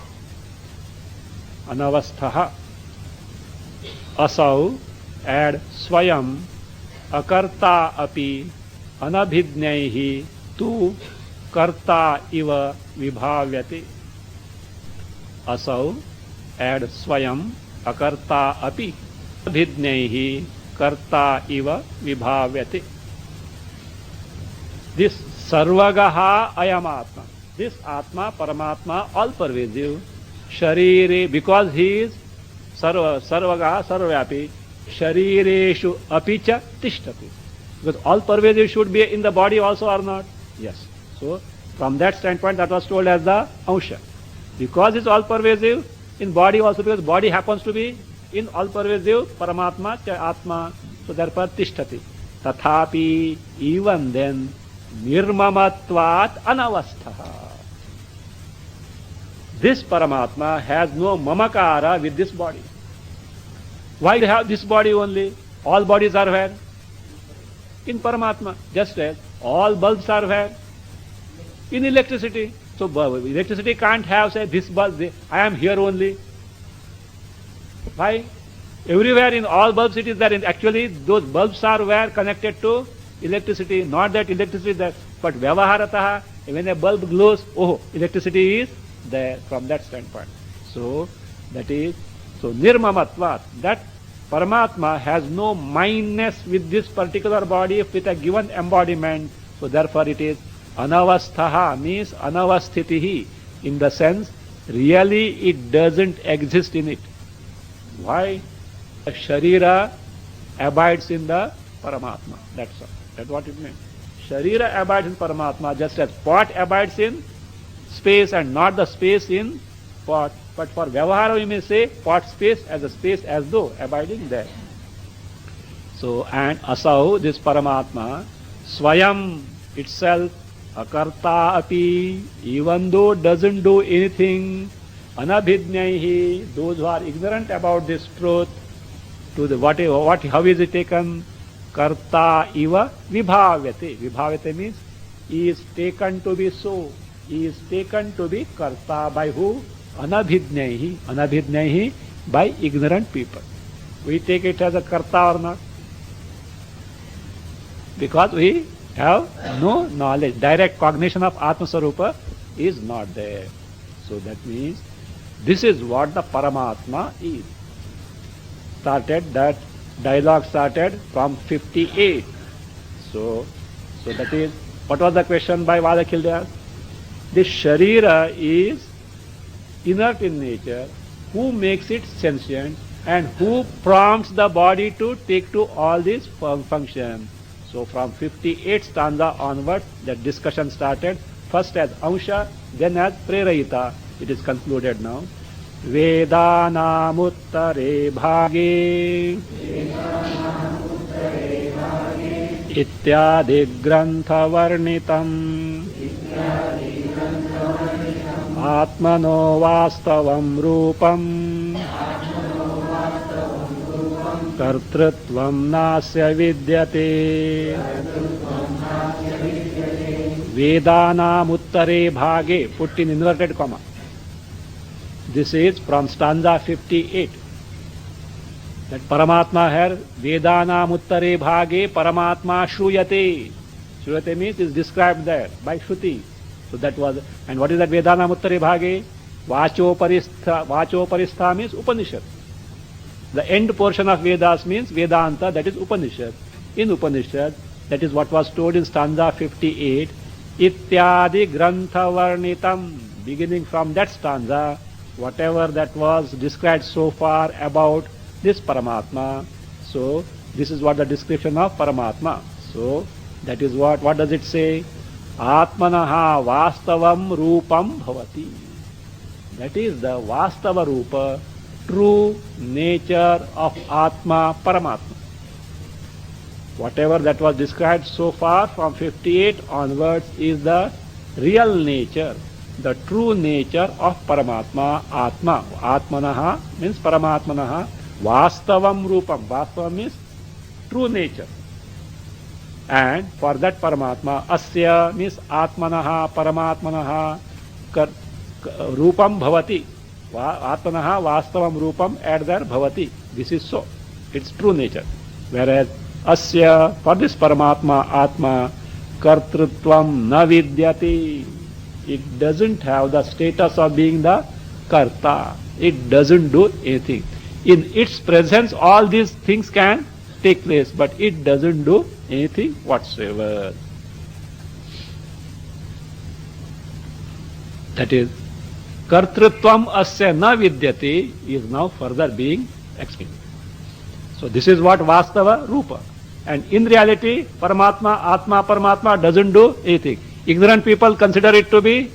Anavasthaha. Asau, add swayam, akarta api, anabhidnyaihi, tu karta iva vibhavyate. Asau, add swayam, akarta api, anabhidnyaihi, karta iva vibhavyate. This sarvagaha ayam atma. This atma, paramatma, all pervasive. Sharire, because he is sarvagaha, sarvyapi. Sharireshu apicha tishtati. Because all pervasive should be in the body also or not? Yes. So, from that standpoint, that was told as the ansha. Because it's all pervasive, in body also, because body happens to be in all pervasive, paramatma, atma. So, therefore, tishtati. Tathapi, even then, nirmamatvat anavasthaha. This Paramatma has no mamakara with this body. Why do you have this body only? All bodies are where? In Paramatma. Just as all bulbs are where? In electricity. So electricity can't have, say, this bulb, I am here only. Why? Everywhere in all bulbs it is there. Actually, those bulbs are where connected to electricity. Not that electricity is there. But Vyavaharataha, when a bulb glows, oh, electricity is there from that standpoint. So, that is, so nirmamatvat, that Paramatma has no mindness with this particular body with a given embodiment. So, therefore it is anavasthaha, means anavasthitihi, in the sense, really it doesn't exist in it. Why? The Sharira abides in the Paramatma. That's all. That's what it means. Sharira abides in Paramatma just as pot abides in space and not the space in pot. But for Vyavahara we may say pot space as a space as though abiding there. So, and Asau, this Paramatma, Swayam itself, Akarta api, even though doesn't do anything, Anabhidnyahi, those who are ignorant about this truth, to the how is it taken? Karta iva vibhavyate. Vibhavyate means he is taken to be so. He is taken to be karta by who? Anabhidnyahi. Anabhidnyahi by ignorant people. We take it as a karta or not? Because we have no knowledge. Direct cognition of Atma Sarupa is not there. So that means this is what the Paramatma is. That dialogue started from 58. So that is, what was the question by Vadakildyas? This Sharira is inert in nature. Who makes it sentient and who prompts the body to take to all these functions? So from 58 stanza onwards, that discussion started. First as Amsha, then as Prerayita. It is concluded now. Vedanamuttare bhage ityadi grantha varnitam atmano vastavam rupam kartrutvam nasya vidyate. Vedanamuttare bhage, put in inverted comma. This is from stanza 58. That Paramatma here, Vedana Muttare Bhage Paramatma Shruyate. Shruyate means is described there by Shruti. So that was, and what is that Vedana Muttare Bhage? Vacho Paristha means Upanishad. The end portion of Vedas means Vedanta, that is Upanishad. In Upanishad, that is what was told in stanza 58. Ityadi Grantha Varnitam. Beginning from that stanza, whatever that was described so far about this Paramatma. So this is what the description of Paramatma. So that is what does it say? Atmanaha vastavam rupam bhavati. That is the vastava rupa, true nature of Atma Paramatma. Whatever that was described so far from 58 onwards is the real nature, the true nature of Paramatma, Atma. Atmanaha means Paramatmanaha. Vastavam Rupam. Vastavam means true nature. And for that Paramatma, Asya means Atmanaha, Paramatmanaha, Rupam Bhavati. Atmanaha, Vastavam Rupam, add there Bhavati. This is so. Its true nature. Whereas Asya, for this Paramatma, Atma, Kartrutvam na vidyati. It doesn't have the status of being the karta. It doesn't do anything. In its presence, all these things can take place, but it doesn't do anything whatsoever. That is, kartrutvam asya na vidyate is now further being explained. So this is what Vastava Rupa. And in reality, Paramatma, Atma, Paramatma doesn't do anything. Ignorant people consider it to be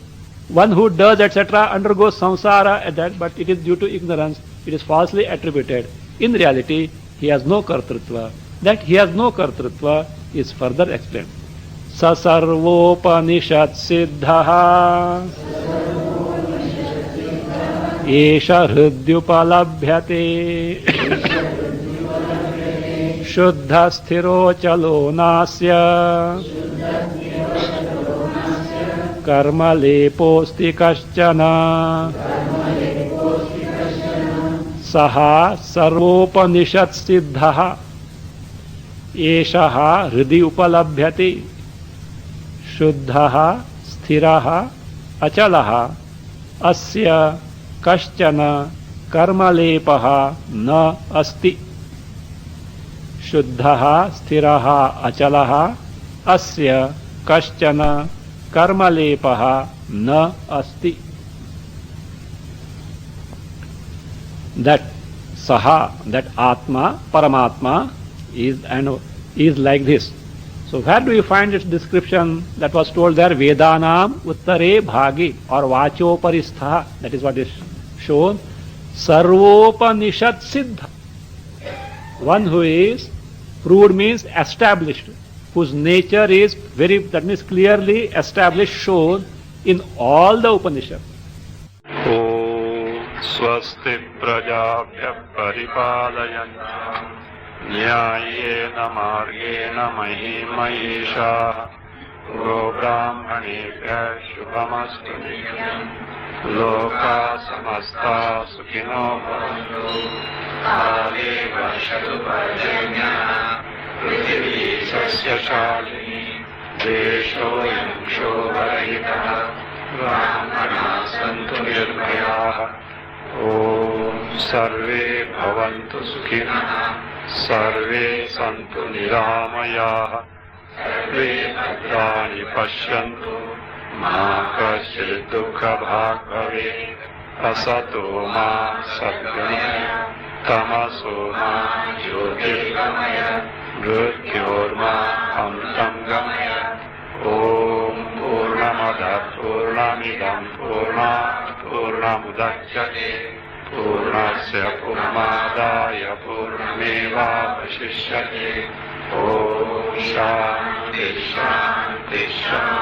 one who does, etc., undergoes samsara, but it is due to ignorance. It is falsely attributed. In reality, he has no kartrutva. That he has no kartrutva is further explained. Sasarvopanishad siddhaha esha hridyupalabhyate shuddha sthiro chalo nasya karma leposti kaschana saha sarvopanishad siddhaha eshaha hridi upalabhyate shuddhaha sthiraha achalaha asya kaschana karma lepaha na asti. Shuddhaha sthiraha achalaha asya kaschana karma lepaha na asti. That Saha, that Atma, Paramatma is like this. So where do you find its description that was told there? Vedanam uttare bhagi or vachoparistha. That is what is shown. Sarvopanishad siddha. One who is proved means established, whose nature is that means clearly established, shown in all the Upanishads. Om Swasti Prajabhya Paripalayanta Nyayena Margena Mahimahesha Go Brahmanebhya Shubhamastu Nityam Loka Samasta Sukhino Bhavantu Kale Vashatu Parjanya Prithvi Sasya Shalini Deshoyam Shobharahitah Brahmana Santu Nirmaya Om Sarve Bhavantu Sukhinah Sarve Santu Niramaya Sarve Bhadrani Pashyantu Ma Kaschid Dukha Bhag Bhavet Asato Ma Satgamaya Tamaso Ma Jyotirgamaya Mrityorma Amritam Gamaya Om Purnamada Purnamidam Purnamudachyate Purnasya Purnamadaya Purnameva Vashishyate Om Shanti Shanti Shanti